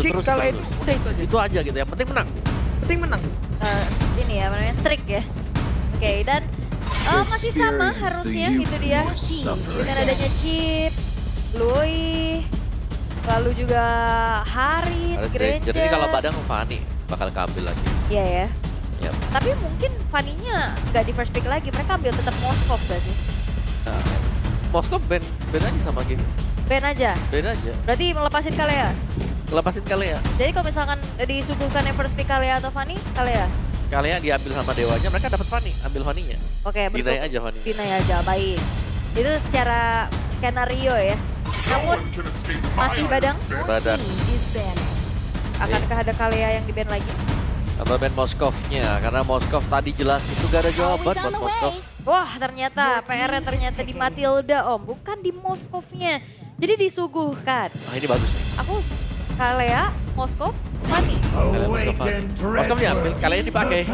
kick terus. kalian udah itu aja. Itu aja gitu, yang penting menang. Penting menang. Ini ya namanya streak ya. Oke, dan masih sama harusnya itu dia. Dengan adanya Chip, Lui, lalu juga Harit, Ada Granger. Jadi kalau Badang Fanny bakal keambil lagi. Iya ya. Yap. Tapi mungkin Fanny-nya nggak di first pick lagi, mereka ambil tetap Moskov gak sih? Nah, Moskov ban aja sama game. Ban aja. Ban aja. Berarti melepasin Kalea. Lepasin Kalea. Jadi kalau misalkan disuguhkan yang first pick Kalea atau Fanny, Kalea. Kalea diambil sama Dewanya, mereka dapat Fanny, ambil Fanny-nya. Oke, Dinai aja Fanny. Dinai aja, baik. Itu secara skenario ya. Namun masih Badang. Badang. Akankah ada Kalea yang di-ban lagi? Atau ban Moskovnya, karena Moskov tadi jelas itu gak ada jawaban buat Moskov. Wah, ternyata PR-nya ternyata di Matilda, Om. Bukan di Moskovnya. Jadi disuguhkan. Nah ini bagus nih. Aku Kalea, Moskov, Fanny. Kalea Moskov Fanny. Moskov diambil, Kalea dipakai.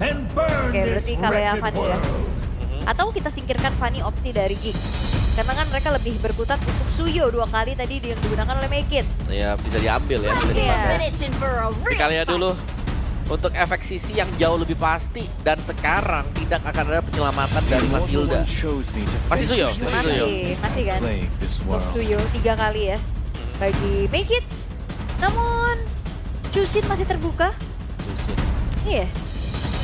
Oke, berarti Kalea Fanny ya. Atau kita singkirkan Fanny opsi dari Geek. Karena kan mereka lebih berkutat untuk Suyo 2 kali tadi yang digunakan oleh Make-It. Ya bisa diambil ya. Bisa dipakai. Tapi Kalea dulu. Untuk efek sisi yang jauh lebih pasti. Dan sekarang tidak akan ada penyelamatan dari Matilda. Masih Suyo? Masih kan. Untuk Suyo 3 kali ya. Bagi Make-It. Namun Chushin masih terbuka. Iya.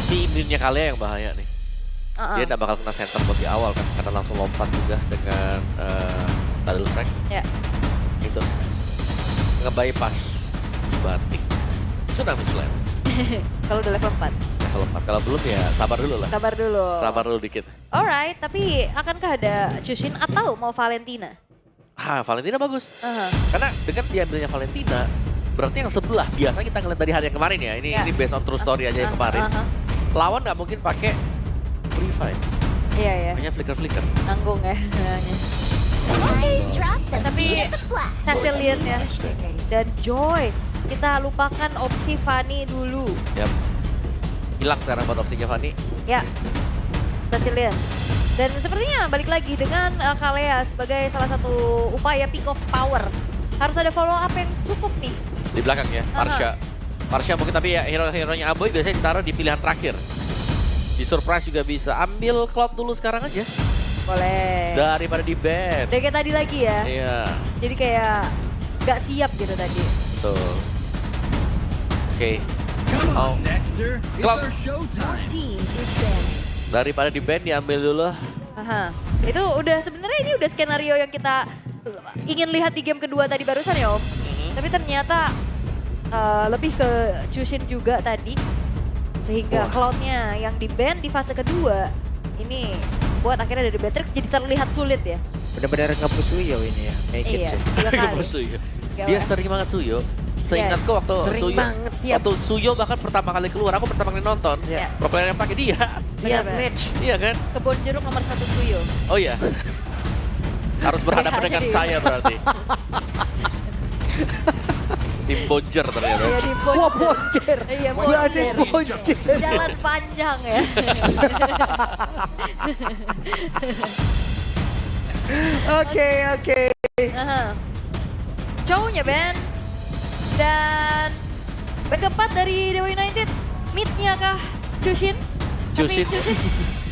Ini imunnya Kalea yang bahaya nih. Dia gak bakal kena center buat di awal kan, karena langsung lompat juga dengan Tadul Strike. Ya. Gitu. Nge-bypass Batik. Tsunami Slam. Kalau udah level 4. Level 4, kalau belum ya sabar dulu lah. Sabar dulu. Sabar dulu dikit. Alright, tapi akankah ada Chushin atau mau Valentina? Valentina bagus. Karena dengan diambilnya Valentina, berarti yang sebelah biasa kita ngeliat dari hari yang kemarin ya. Ini based on true story aja yang kemarin. Lawan nggak mungkin pakai Purify. Iya ya. Hanya flicker-flicker. Nanggung ya. Tapi Cecilian ya. Dan Joy. Kita lupakan opsi Fanny dulu. Yap. Hilang sekarang buat opsinya Fanny. Ya. Cecilian. Dan sepertinya balik lagi dengan Kalea sebagai salah satu upaya pick of power. Harus ada follow up yang cukup nih. Di belakang ya, Marsha. Marsha mungkin tapi ya hero-heronya Aboy biasanya ditaruh di pilihan terakhir. Di surprise juga bisa. Ambil Cloud dulu sekarang aja. Boleh. Daripada di ban. Udah kayak tadi lagi ya. Iya. Jadi kayak gak siap gitu tadi. Betul. Oke. Oh. Dexter, Cloud. showtime. Daripada di ban diambil dulu. Itu udah sebenarnya ini udah skenario yang kita ingin lihat di game kedua tadi barusan ya Om. Tapi ternyata lebih ke Chushin juga tadi. Sehingga Cloud-nya yang di-ban di fase kedua, ini buat akhirnya dari Beatrix jadi terlihat sulit ya. Benar-benar nge-push Suyo ini ya. Make it Iya, sih. 3 kali. Suyo. Gak Dia lah. sering banget Suyo. Seingatku waktu Sering Suyo, banget, tiap- waktu Suyo bahkan pertama kali keluar, aku pertama kali nonton. Iya. Pro player yang pakai dia. Tiap Benar-benar. match. Iya kan? Kebun jeruk nomor 1 Suyo. Oh iya. Harus berhadapan Iya, dengan jadi- saya berarti. Tim Bonjer ternyata. Iya di Wah, Bonjer. Iya, Basis Bonjer. Bonjer. Jalan panjang ya. Oke. Cowoknya Ben. Dan ban keempat dari Dewa United. Mid-nya kah Chushin? Chushin. Tapi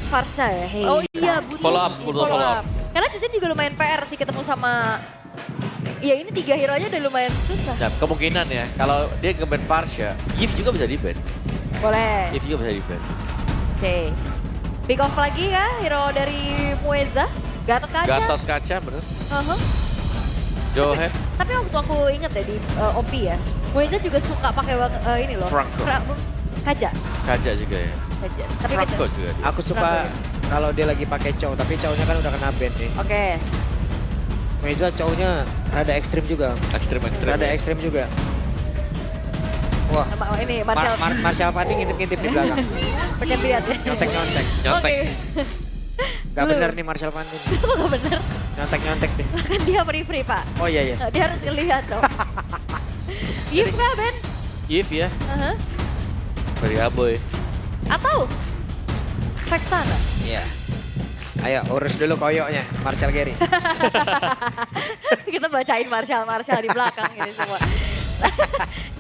Farsha ya? Oh iya, butuh Follow up. Karena Chushin juga lumayan PR sih ketemu sama... Ya ini 3 hero aja udah lumayan susah. Dan kemungkinan ya, kalau dia nge-ban Parsha, Yves juga bisa di-ban. Boleh. Yves juga bisa di-ban. Oke. Pick off lagi ya hero dari Mueza. Gatot Kaca. Gatot Kaca bener. Johe. Tapi waktu aku inget ya di OP ya. Mueza juga suka pakai ini loh. Franco. Kaca. Kaca juga ya. Kaca. Tapi Franco Kaca. juga dia. Aku suka kalau dia lagi pakai cow, tapi cownya kan udah kena ban nih. Oke. Meza cownya rada ekstrim juga. Ekstrim-ekstrim. Rada ekstrim juga. Wah, Ini Marcel. Marshall Fanny ngintip-ngintip di belakang. Pengen lihat ya. Nyontek-nyontek. Nyontek. Gak bener nih Marshall Fanny. Kok gak bener? Nyontek-nyontek deh. Kan dia free Pak. Oh iya. Dia harus lihat dong. Yves kah Ben? Yves ya, dari Aboy. Atau Vexana? Iya. Ayo urus dulu koyoknya, Marshall Gary. Kita bacain Marshall di belakang ini semua.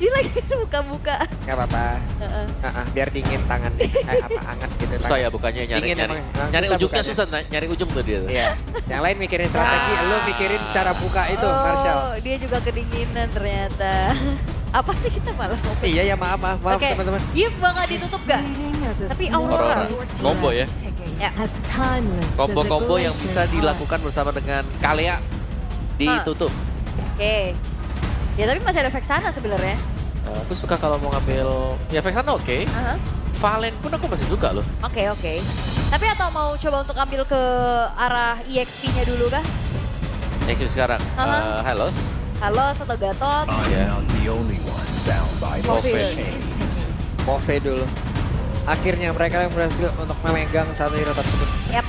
Dia lagi buka-buka. Gak apa-apa. Biar dingin tangannya. Hangat gitu. Susah ya bukannya Dingin nyari emang. Nah, nyari susah ujungnya bukannya. susah, nyari ujung tuh dia. Iya. Yang lain mikirin strategi, lu mikirin cara buka itu, Marshall. Dia juga kedinginan ternyata. Apa sih kita malah ngomong? Iya ya maaf Oke, teman-teman. Gift bakal ditutup gak? Tapi Aurora. Combo ya. Ya. Combo-combo yang bisa dilakukan bersama dengan Kalea ditutup. Oke. Ya tapi masih ada Vexana sebenarnya. Aku suka kalau mau ngambil, ya Vexana oke. Valen pun aku masih suka loh. Oke. Tapi atau mau coba untuk ambil ke arah EXP-nya dulu kah? Next sekarang, Halos. Halo, atau Gatot. I'm not the only one bound by Move this it. chains. Move dulu. Akhirnya mereka yang berhasil untuk memegang satu hero tersebut. Yap.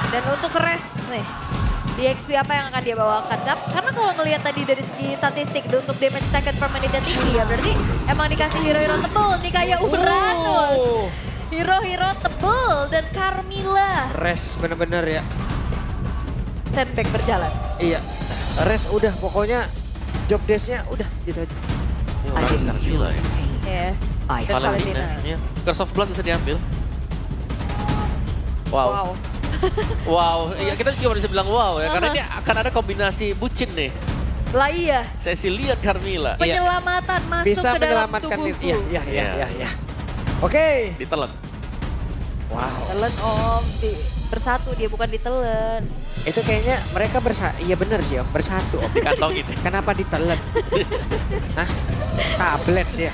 Dan untuk rest nih, di XP apa yang akan dia bawakan? Karena kalau ngelihat tadi dari segi statistik untuk damage taken per menitnya tinggi ya, berarti emang dikasih hero-hero tebel nih kayak Uranus. Hero-hero tebel dan Carmilla. Rest bener-bener ya. Sandbag berjalan. Iya. Rest udah pokoknya job desk-nya udah gitu aja. Ini orang sekarang gila ya. Iya. Dan Valentina. Valentina. Ya. Curse of Blood bisa diambil. Wow. Wow, ya kita cuma bisa bilang wow ya, karena ini akan ada kombinasi bucin nih. Lah iya. Cecilia Carmilla. Penyelamatan masuk Bisa ke dalam menyelamatkan tubuhku. diri. Iya. Oke. Ditelan. Wow. Telan om, bersatu dia bukan ditelan. Itu kayaknya mereka iya bener sih om, bersatu om. Dikantongin. Kenapa ditelan? Hah? Tablet dia.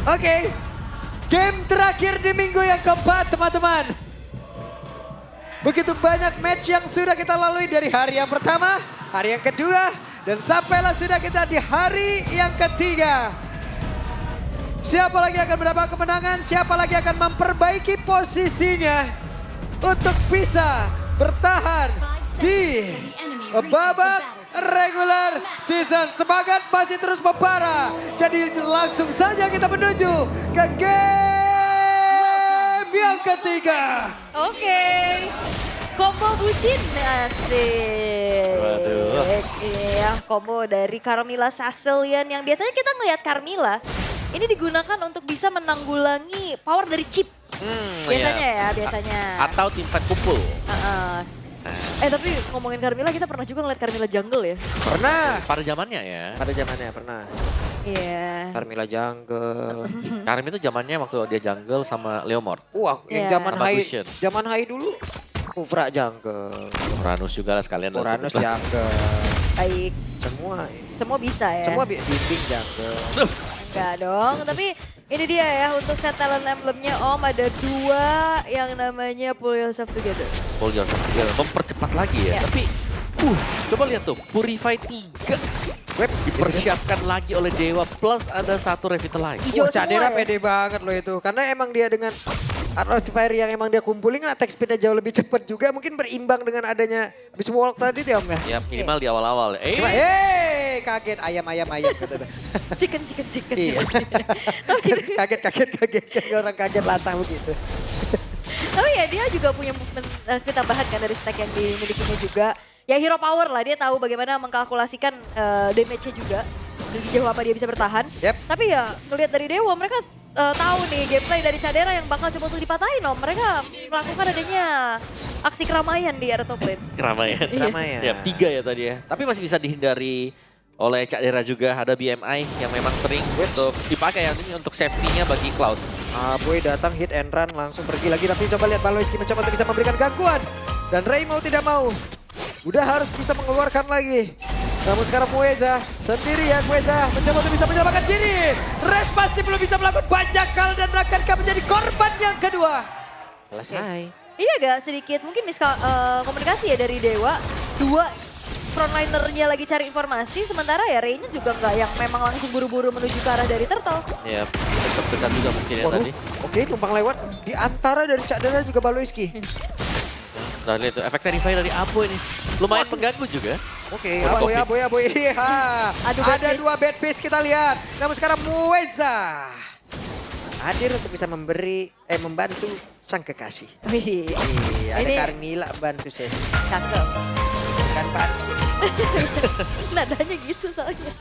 Oke. Game terakhir di minggu yang keempat teman-teman. Begitu banyak match yang sudah kita lalui dari hari yang pertama, hari yang kedua, dan sampailah sudah kita di hari yang ketiga. Siapa lagi akan mendapat kemenangan, siapa lagi akan memperbaiki posisinya untuk bisa bertahan di babak regular season. Semangat masih terus membara. Jadi langsung saja kita menuju ke game yang ketiga. Oke. Combo bucin asik. Waduh. Iya, combo dari Carmilla Sicilian yang biasanya kita ngelihat Carmilla ini digunakan untuk bisa menanggulangi power dari chip. Biasanya ya, biasanya. Atau tim fight kumpul. Tapi ngomongin Carmilla, kita pernah juga ngeliat Carmilla jungle ya? Pernah. Pada zamannya ya. Pada zamannya pernah. Iya. Carmilla jungle. Karim itu zamannya waktu dia jungle sama Leomord. Wah, yang Iya. zaman Sama high, Gusion. zaman high dulu. Kufra jungle. Uranus juga lah sekalian. lah Uranus sebut lah. jungle. Baik, semua bisa ya? Semua dinding jungle. Enggak dong, tapi ini dia ya untuk set talent emblemnya Om ada 2 yang namanya Pull Yourself Together. Paul Johnson juga mempercepat lagi ya. Ya. Tapi coba lihat tuh, Purify 3 Web dipersiapkan lagi oleh Dewa plus ada 1 Revitalize. Hijau Wah, Cadera semua ya? pede banget loh itu. Karena emang dia dengan Artifier yang emang dia kumpulin kan attack speednya jauh lebih cepat juga. Mungkin berimbang dengan adanya Beast Walk tadi tuh Om ya. Ya minimal di awal-awal. Cuma kaget ayam kata. Chicken. Iya. kaget orang kaget latah begitu. Tapi ya dia juga punya movement speed tambahan kan dari stack yang dimilikinya juga. Ya hero power lah, dia tahu bagaimana mengkalkulasikan damage-nya juga. Dan sejauh apa dia bisa bertahan. Yep. Tapi ya ngelihat dari Dewa mereka tahu nih gameplay dari Cadera yang bakal coba untuk dipatahin Om. Mereka melakukan adanya aksi keramaian di area top lane. Keramaian. Keramaian. Ya 3 ya tadi ya. Tapi masih bisa dihindari oleh Cak Dera juga. Ada BMI yang memang sering untuk dipakai ya. Ini untuk safety-nya bagi Cloud. Boy datang hit and run langsung pergi lagi. Tapi coba lihat Baloiski mencoba untuk bisa memberikan gangguan. Dan Ray mau tidak mau. Udah harus bisa mengeluarkan lagi. Namun sekarang Mueza sendirian. Mueza mencoba untuk bisa menyelamatkan diri. Res pasti belum bisa melakukan banyak hal dan akankah menjadi korban yang kedua. Selesai. Ini agak sedikit mungkin komunikasi ya dari Dewa. 2 frontlinernya lagi cari informasi, sementara ya Ray-nya juga nggak yang memang langsung buru-buru menuju ke arah dari Turtle. Ya, tetap dekat juga mungkin ya tadi. Oke, numpang lewat di antara dari Cak Dera juga Baloiski. Nah, lihat tuh, efek Terrify dari Apo ini. Lumayan mengganggu juga. Oke, Wah, Aboy. Aduh, bad Ada piece. 2 bad piece kita lihat. Namun sekarang Mueza hadir untuk bisa membantu sang kekasih. Wih, Iya, ada Ini- Carmilla bantu sesi. cakep. Kan Pak? Nadanya gitu soalnya.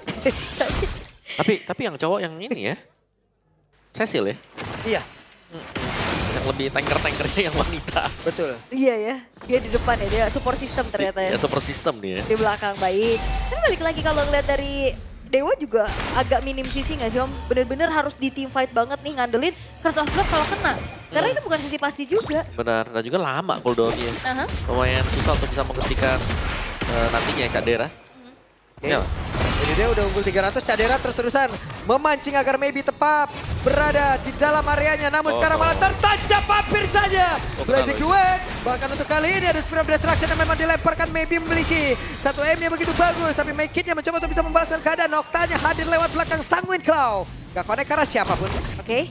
Tapi yang cowok yang ini ya. Cecil ya. Iya, Yang lebih tanker-tankernya yang wanita. betul. Iya ya, dia di depan ya, dia support system ternyata ya. Ya super sistem dia. Di belakang baik. Kan balik lagi kalau ngeliat dari Dewa juga agak minim sisi nggak sih Om? Bener-bener harus di team fight banget nih ngandelin Curse of Blood kalau kena. Karena itu bukan sisi pasti juga. Benar, dan juga lama cooldownnya. Aha. Lumayan susah untuk bisa menghentikan nantinya Cadera. Oke. Ya. Jadi dia udah unggul 300, Cadera terus-terusan memancing agar maybe tepat berada di dalam areanya. Namun sekarang malah tertancap hampir saja. Blazing Duet, bahkan untuk kali ini ada Spirit of Destruction yang memang dilemparkan maybe memiliki satu aim yang begitu bagus. Tapi Make It-nya mencoba untuk bisa membalaskan keadaan. Oktanya hadir lewat belakang Sanguine Claw. Gak connect ke arah siapapun. Oke.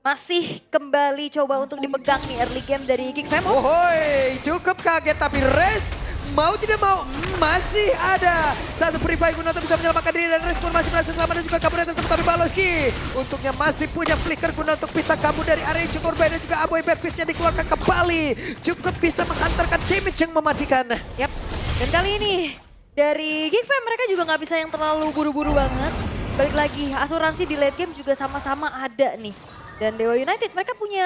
Masih kembali coba untuk dipegang nih early game dari Geek Fam. Wohoi, cukup kaget tapi Res mau tidak mau masih ada satu Pribai guna untuk bisa menyelamatkan diri dan Res pun masih berhasil selamat dan juga kabur dari tapi Baloski untuknya masih punya flicker guna untuk bisa kabur dari area yang cukup berbeda dan juga Aboy Backfistnya dikeluarkan kembali cukup bisa menghantarkan damage yang mematikan. Yap. Dan kali ini dari Geek Fam mereka juga nggak bisa yang terlalu buru-buru banget. Balik lagi, asuransi di late game juga sama-sama ada nih. Dan Dewa United mereka punya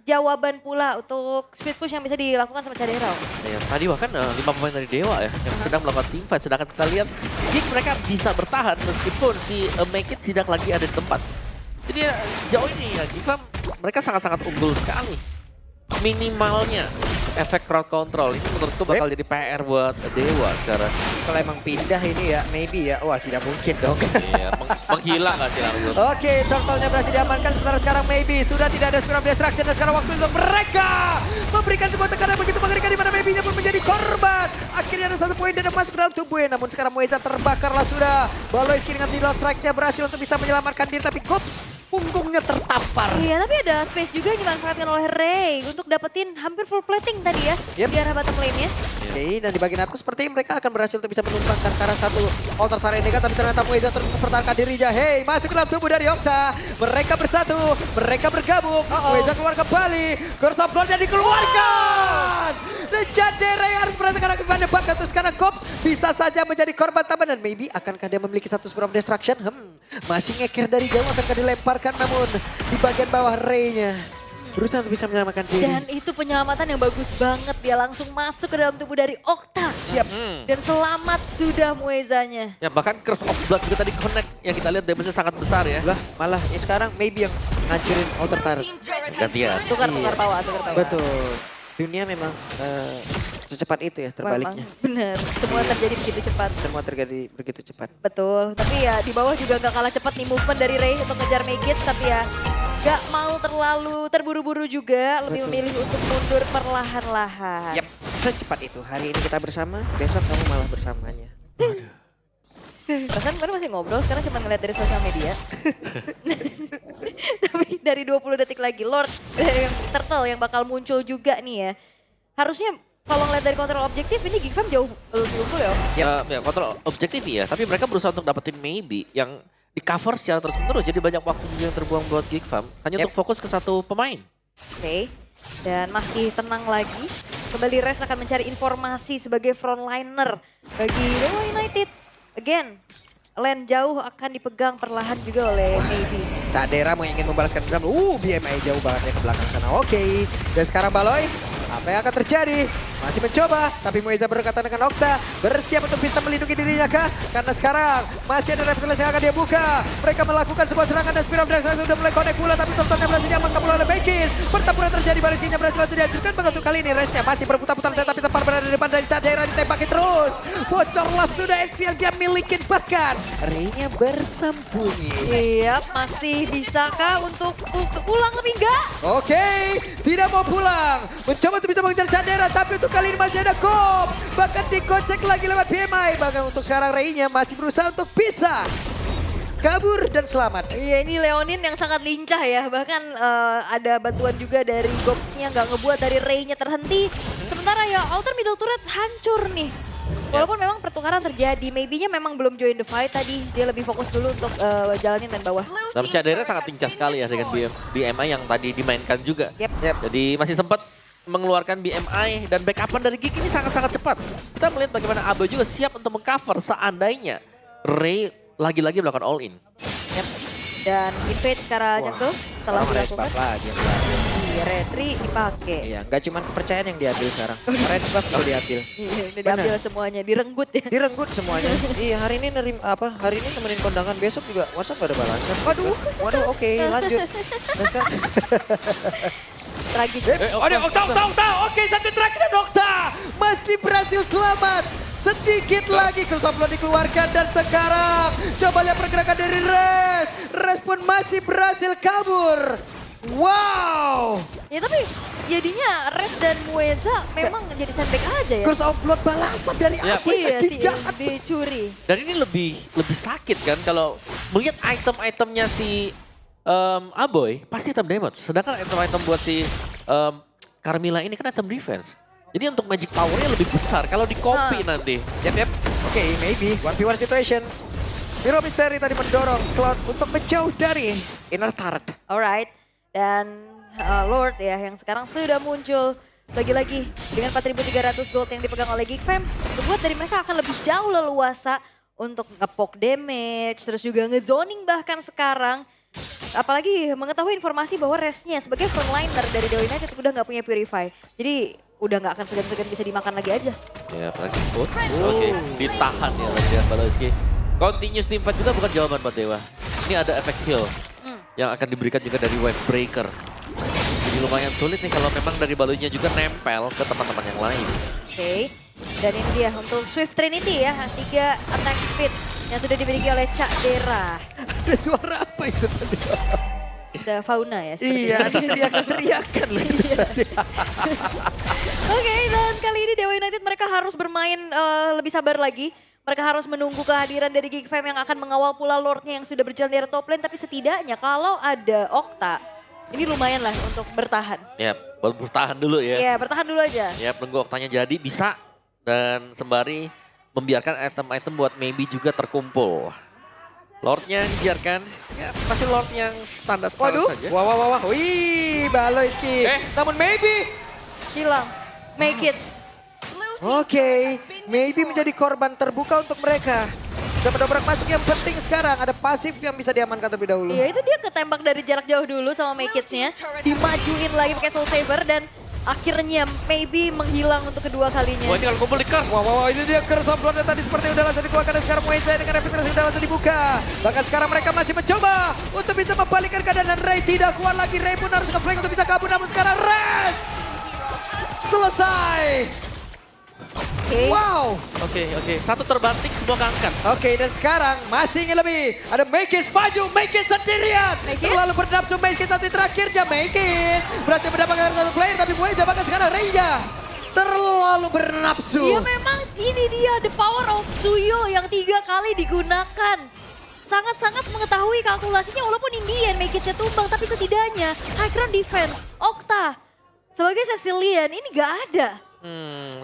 jawaban pula untuk split push yang bisa dilakukan sama Cadera. Ya, tadi bahkan 5 pemain dari Dewa ya yang sedang melakukan team fight. Sedangkan kita lihat Geek mereka bisa bertahan meskipun si Make It tidak lagi ada di tempat. Jadi ya, sejauh ini ya Geek Fam mereka sangat-sangat unggul sekali. Minimalnya efek crowd control ini menurutku bakal jadi PR buat Dewa sekarang. Kalau emang pindah ini ya maybe ya, wah tidak mungkin dong. Iya, menghilang gak sih langsung? Oke, turtle-nya berhasil diamankan. Sementara sekarang maybe sudah tidak ada Spirit of Destruction. Dan sekarang waktu untuk mereka memberikan sebuah tekanan begitu mengerikan di mana maybe-nya pun menjadi korban. Akhirnya ada satu poin dan masuk ke dalam tubuhnya. Namun sekarang Moeza terbakarlah sudah. Baloyski dengan Tidal Strike-nya berhasil untuk bisa menyelamatkan diri. Tapi Gops punggungnya tertampar. Iya, tapi ada space juga yang dimanfaatkan oleh Ray untuk dapetin hampir full plating tadi ya Yep. di arah bottom lane-nya. Oke, dan di bagian atas sepertinya mereka akan berhasil untuk bisa menumbangkan ke arah satu altar Tarenega. Tapi ternyata Moeza terus mempertahankan dirinya. Hey, masuk ke dalam tubuh dari Okta. Mereka bersatu, mereka bergabung. Moeza keluar kembali. Curse of Blood-nya dikeluarkan. Dan Cadera yang harus merasakan akibat debat. Terus sekarang Gops bisa saja menjadi korban tambahan. Dan maybe akankah dia memiliki satu Spirit of Destruction? Masih ngeker dari jauh akankah dilemparkan. Namun di bagian bawah Ray-nya berusaha untuk bisa menyelamatkan diri. Dan itu penyelamatan yang bagus banget. Dia langsung masuk ke dalam tubuh dari Okta. Yap. Dan selamat sudah Moezanya. Ya bahkan Curse of Blood juga tadi connect yang kita lihat damage-nya sangat besar ya. Lah, malah ya sekarang maybe yang ngancurin altar turret. Gantian. Tukar tawa. Betul. Dunia memang secepat itu ya terbaliknya. Memang, bener, semua terjadi begitu cepat. Semua terjadi begitu cepat. Betul, tapi ya di bawah juga gak kalah cepat nih movement dari Ray untuk ngejar Make It. Tapi ya gak mau terlalu terburu-buru juga, lebih Betul. memilih untuk mundur perlahan-lahan. Yap, secepat itu. Hari ini kita bersama, besok kamu malah bersamanya. Bahkan kemarin masih ngobrol, sekarang cuma ngeliat dari sosial media. Tapi dari 20 detik lagi, Lord yang Turtle yang bakal muncul juga nih ya. Harusnya kalau ngeliat dari kontrol objektif ini Geek Fam jauh lebih unggul ya. Om. Ya kontrol objektif ya, tapi mereka berusaha untuk dapetin maybe yang di cover secara terus menerus. Jadi banyak waktu juga yang terbuang buat Geek Fam hanya untuk fokus ke satu pemain. Oke, dan masih tenang lagi. Kembali Res akan mencari informasi sebagai frontliner bagi Dewa United. Again, lane jauh akan dipegang perlahan juga oleh Maybe. Cadera mau ingin membalaskan dendam. BMI jauh banget ya ke belakang sana. Oke. Dan sekarang Baloy, apa yang akan terjadi? Masih mencoba, tapi Moeza berdekatan dengan Okta. Bersiap untuk bisa melindungi dirinya kah? Karena sekarang masih ada Reptiles yang akan dia buka. Mereka melakukan sebuah serangan dan Spirit of Destruction sudah mulai connect pula. Tapi Sultannya berhasil diamankan pula oleh Bekis. Pertempuran terjadi, Baloyskinya berhasil langsung dihancurkan. Begitu kali ini Resnya masih berputar-putar saya tapi tepat berada di depan dari Cadera ditembaki terus. Bocorlah sudah SP yang dia milikin bahkan. Ray-nya bersembunyi. Iya, masih bisakah untuk pulang lebih enggak? Oke, tidak mau pulang. Mencoba untuk bisa mengejar Cadera, tapi untuk kali ini masih ada Kop. Bahkan dikocek lagi lewat BMI. Bahkan untuk sekarang Ray-nya masih berusaha untuk bisa kabur dan selamat. Iya, ini Leonin yang sangat lincah ya. Bahkan ada bantuan juga dari Gops-nya nggak ngebuat dari Ray-nya terhenti. Sementara ya outer middle turret hancur nih. Walaupun memang pertukaran terjadi, maybe-nya memang belum join the fight tadi. Dia lebih fokus dulu untuk jalanin dan bawah. Tapi Cadera sangat lincah sekali ya dengan BMI yang tadi dimainkan juga. Yep. Jadi masih sempat mengeluarkan BMI dan backupan dari Gig ini sangat-sangat cepat. Kita melihat bagaimana Abo juga siap untuk mengcover seandainya Ray lagi-lagi melakukan all in. Yep. Dan invade secara jatuh setelah Res dilakukan. buff lagi. yang diambil. Iya, retri dipakai. Iya, nggak cuma kepercayaan yang diambil sekarang. Res buff kalau diambil. Iya, udah diambil semuanya, direnggut ya. Direnggut semuanya. Iya, hari ini hari ini nemenin kondangan, besok juga WhatsApp gak ada balasan. Waduh, oke, lanjut. Nah, sekarang Tragis. Okta. Oke, satu terakhir dan Okta masih berhasil selamat. Sedikit lagi Crusoplot dikeluarkan dan sekarang coba lihat pergerakan dari Res. Res pun masih berhasil kabur. Wow. Ya tapi jadinya Res dan Mueza memang jadi sandbag aja ya. Crusoplot balasan dari Ya. apa yang jahat. dicuri. Dan ini lebih sakit kan kalau melihat item-itemnya si Aboy pasti item damage. Sedangkan item-item buat si Carmilla ini kan item defense. Jadi untuk magic powernya lebih besar kalau di copy nanti. Yep. Oke, maybe 1v1 situation. Hero mid seri tadi mendorong Cloud untuk menjauh dari inner turret. Alright. Dan Lord ya yang sekarang sudah muncul lagi-lagi dengan 4.300 gold yang dipegang oleh Geekfam. Membuat dari mereka akan lebih jauh leluasa untuk nge-poke damage, terus juga nge-zoning bahkan sekarang. Apalagi mengetahui informasi bahwa Resnya sebagai frontliner dari Dewa United udah nggak punya Purify. Jadi udah nggak akan segan-segan bisa dimakan lagi aja. Ya apalagi Oke, ditahan ya dengan Baloski. Continuous team fight juga bukan jawaban buat Dewa. Ini ada efek heal yang akan diberikan juga dari Wave Breaker. Jadi lumayan sulit nih kalau memang dari Balonya juga nempel ke teman-teman yang lain. Oke. Dan ini dia untuk Swift Trinity ya, 3 attack speed yang sudah dimiliki oleh Cak Dera. Ada suara apa itu tadi? Ada fauna ya seperti Iya, itu. ada teriakan loh. Oke, dan kali ini Dewa United mereka harus bermain lebih sabar lagi. Mereka harus menunggu kehadiran dari Geekfam yang akan mengawal pula Lordnya yang sudah berjalan dari top lane. Tapi setidaknya kalau ada Okta, ini lumayan lah untuk bertahan. Ya, bertahan dulu ya. Ya, bertahan dulu aja. Ya, nunggu Oktanya jadi bisa. Dan sembari membiarkan item-item buat maybe juga terkumpul. Lordnya dibiarkan, ya masih Lord yang standar-standar Waduh. saja. Wah. Wih, Baloyski. Namun maybe. Hilang. Make it. Oke, maybe menjadi korban terbuka untuk mereka. Bisa mendobrak masuk yang penting sekarang. Ada pasif yang bisa diamankan terlebih dahulu. Iya, itu dia ketembak dari jarak jauh dulu sama Make It-nya. Dimajuin lagi pakai Soul Saber dan akhirnya maybe menghilang untuk kedua kalinya. Wah, ini kalau kumpul di curse. Wah, ini dia Crusoplotnya tadi seperti udah langsung dikeluarkan dan sekarang Mueza dengan repeaterasi udah langsung dibuka. Bahkan sekarang mereka masih mencoba untuk bisa membalikkan keadaan dan Ray tidak kuat lagi. Ray pun harus nge-flank untuk bisa kabur, namun sekarang Res selesai. Oke. Wow. Oke. Satu terbanting, semua keangkat. Oke, dan sekarang masih ingin lebih. Ada Maekis maju, Maekis sendirian. Maekis? Terlalu bernapsu Maekis satu terakhirnya. Maekis berhasil mendapatkan satu player, tapi Mueza bahkan sekarang Reya terlalu bernapsu. Iya memang ini dia the power of Suyo yang 3 kali digunakan. Sangat-sangat mengetahui kalkulasinya walaupun Indian Make It-nya tumbang, tapi setidaknya high ground defense, Okta sebagai Cecilian ini gak ada.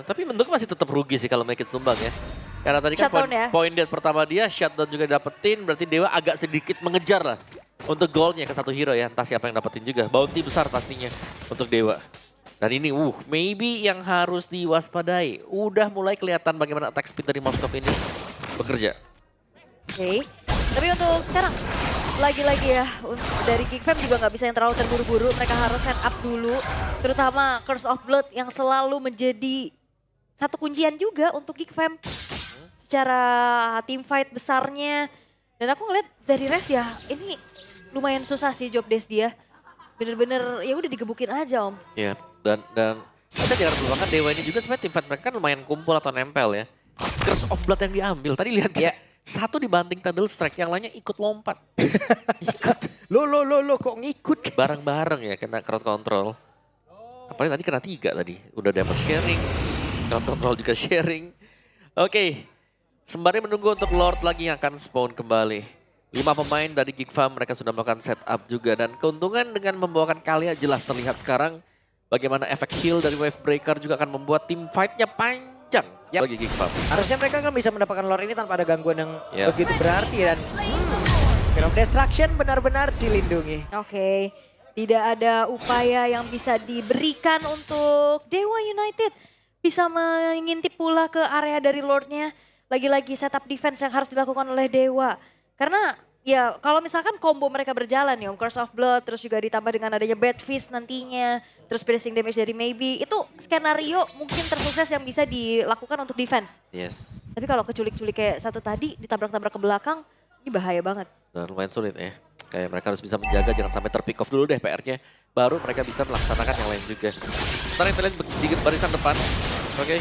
Tapi bentuknya masih tetap rugi sih kalau Make It sumbang ya. Karena tadi kan Shutdown ya. poin dead pertama dia, shutdown juga dapetin, berarti Dewa agak sedikit mengejar lah untuk goalnya ke satu hero ya. Entah siapa yang dapetin juga, bounty besar pastinya untuk Dewa. Dan ini maybe yang harus diwaspadai. Udah mulai kelihatan bagaimana attack speed dari Moskov ini bekerja. Oke, tapi untuk sekarang lagi-lagi ya dari Geekfam juga nggak bisa yang terlalu terburu-buru. Mereka harus set up dulu, terutama Curse of Blood yang selalu menjadi satu kuncian juga untuk Geekfam secara team fight besarnya. Dan aku ngeliat dari Res ya, ini lumayan susah sih job desk dia. Bener-bener ya udah digebukin aja Om. Ya, dan kita jangan lupakan Dewa ini juga sebenarnya tim fight mereka kan lumayan kumpul atau nempel ya. Curse of Blood yang diambil, tadi lihat ya. Satu dibanting Thunder Strike, yang lainnya ikut lompat. Lo kok ngikut? Bareng-bareng ya kena crowd control. Apalagi tadi kena 3 tadi. Udah dapat sharing, crowd control juga sharing. Oke, sembari menunggu untuk Lord lagi yang akan spawn kembali. 5 pemain dari Geekfam mereka sudah melakukan setup juga. Dan keuntungan dengan membawakan Kalia jelas terlihat sekarang. Bagaimana efek heal dari Wave Breaker juga akan membuat tim fight-nya panjang kencang Yap. bagi Geek Farm. Harusnya mereka kan bisa mendapatkan lore ini tanpa ada gangguan yang Ya. begitu berarti dan Film Destruction benar-benar dilindungi. Oke, tidak ada upaya yang bisa diberikan untuk Dewa United. Bisa mengintip pula ke area dari Lordnya. Lagi-lagi setup defense yang harus dilakukan oleh Dewa. Karena ya kalau misalkan combo mereka berjalan ya, Curse of Blood, terus juga ditambah dengan adanya Bad Fist nantinya, terus piercing damage dari Maybe, itu skenario mungkin tersukses yang bisa dilakukan untuk defense. Yes. Tapi kalau keculik-culik kayak satu tadi, ditabrak-tabrak ke belakang, ini bahaya banget. Dan lumayan sulit ya. Kayak mereka harus bisa menjaga jangan sampai terpick off dulu deh PR-nya. Baru mereka bisa melaksanakan yang lain juga. Ntar yang lihat di barisan depan. Oke.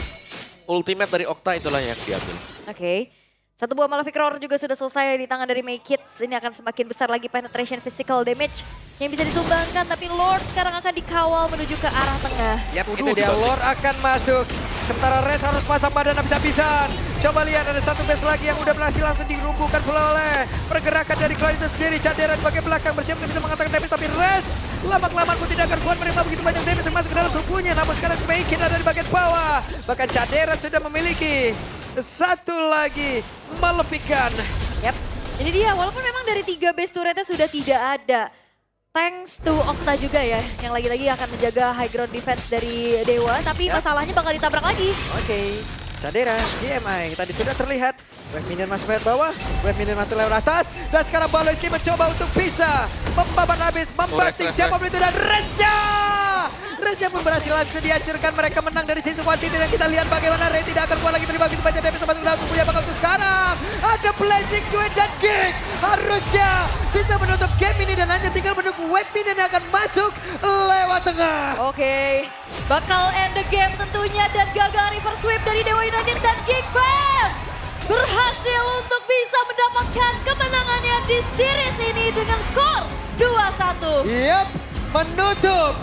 Ultimate dari Okta itulah yang diambil. Oke. Satu buah Malefic Roar juga sudah selesai di tangan dari Make Kids. Ini akan semakin besar lagi penetration physical damage yang bisa disumbangkan. Tapi Lord sekarang akan dikawal menuju ke arah tengah. Yap, itu dia. Lord akan masuk. Sementara Res harus pasang badan habis-habisan. Coba lihat ada satu base lagi yang udah berhasil langsung dirumpukan pula oleh pergerakan dari Cloud itu sendiri. Caderan bagian belakang bersiap bisa mengatakan damage. Tapi Res lama-kelamaan pun tidak akan kuat menerima begitu banyak damage yang masuk ke dalam tubuhnya. Namun sekarang Make Kids ada di bagian bawah. Bahkan Caderan sudah memiliki satu lagi Malefican. Yap. Ini dia, walaupun memang dari 3 base turretnya sudah tidak ada. Thanks to Okta juga ya, yang lagi-lagi akan menjaga high ground defense dari Dewa. Tapi Yap. masalahnya bakal ditabrak lagi. Oke, Caderan, DMI tadi sudah terlihat. Wave minion masuk lewat bawah, wave minion masuk lewat atas. Dan sekarang Baloyski mencoba untuk bisa membabat habis, membanting siapa itu dan Resja! Resja pun berhasil langsung dihancurkan. Mereka menang dari sisi quantity dan kita lihat bagaimana Ray tidak akan kuat lagi terima begitu banyak damage sama langsung punya bakal untuk sekarang. Ada Blazing Duet dan Geek harusnya bisa menutup game ini dan hanya tinggal menunggu wave minion yang akan masuk lewat tengah. Oke, bakal end the game tentunya dan gagal reverse sweep dari Dewa United dan Geek Fam berhasil untuk bisa mendapatkan kemenangannya di series ini dengan skor 2-1. Yap, menutup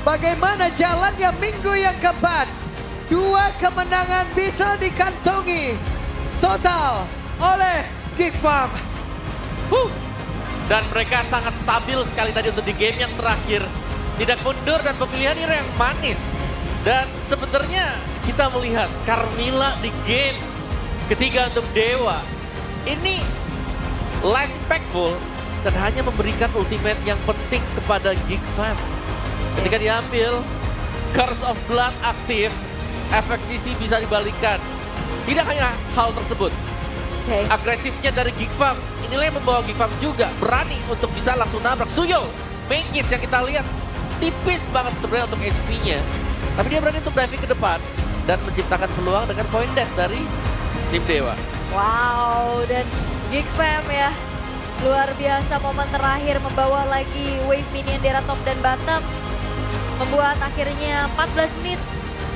bagaimana jalannya minggu yang keempat. 2 kemenangan bisa dikantongi total oleh Geek Farm. Dan mereka sangat stabil sekali tadi untuk di game yang terakhir. Tidak mundur dan pemilihan ini yang manis. Dan sebenarnya kita melihat Carmilla di game ketiga untuk Dewa. Ini less impactful dan hanya memberikan ultimate yang penting kepada Geek Fam. Ketika diambil, Curse of Blood aktif, efek sisi bisa dibalikan. Tidak hanya hal tersebut, Oke. agresifnya dari Geek Farm, inilah yang membawa Geek Farm juga berani untuk bisa langsung nabrak Suyo. Make Kids yang kita lihat tipis banget sebenarnya untuk HP-nya. Tapi dia berani untuk diving ke depan dan menciptakan peluang dengan point death dari tim Dewa. Wow, dan Geek Fam ya, luar biasa momen terakhir membawa lagi wave minion di arah top dan bottom. Membuat akhirnya 14 menit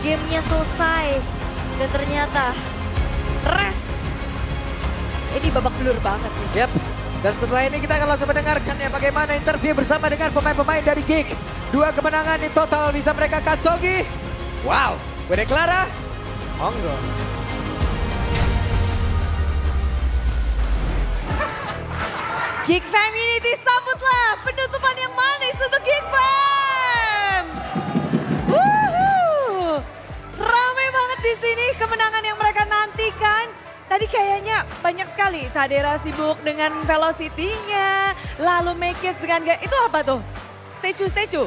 gamenya selesai. Dan ternyata Res ini babak belur banget sih. Yap, dan setelah ini kita akan langsung mendengarkan ya bagaimana interview bersama dengan pemain-pemain dari Geek. 2 kemenangan di total bisa mereka kantongi. Wow, gue Clara, monggo. Geek Fam Unity, sambutlah penutupan yang manis untuk Geek Fam. Wuhu. Ramai banget di sini kemenangan yang mereka nantikan. Tadi kayaknya banyak sekali. Cadera sibuk dengan velocity-nya, lalu Make It dengan itu apa tuh? Statue-statue.